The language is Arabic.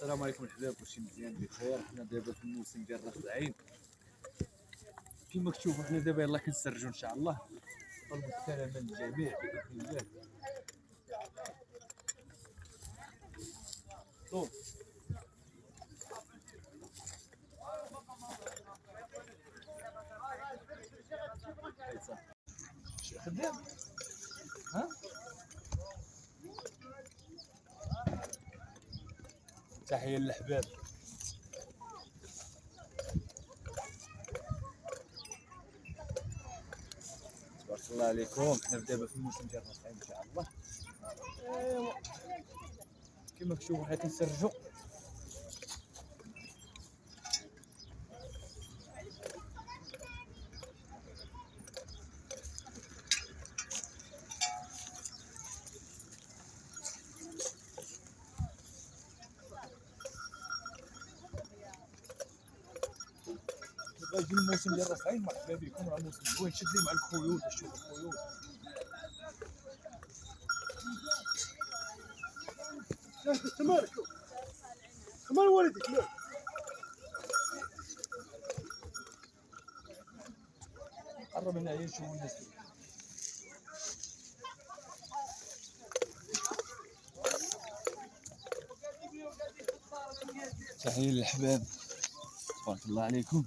السلام عليكم الحباب، كلشي مزيان بخير. حنا دابا في الموسم ديال راس العين، كما كتشوفوا حنا دابا يلاه كنسرجوا ان شاء الله. طلب السلامه للجميع باذن الله. طول شي خدام ها. تحيه للحباب. تبارك الله عليكم. حنا دابا في الموسم ديال راس العين ان شاء الله. ايوا كما كتشوفوا حنا كنسرجوا. غيجي الموسم ديال راس العين، مرحبا بكم. راه موسم زوين، شدي مع الخيول باش تشوفوا الخيول. انت مالك؟ كمان والدك مالك؟ قرب هنايا نشوفوا الناس. تحيه للحباب، تبارك الله عليكم.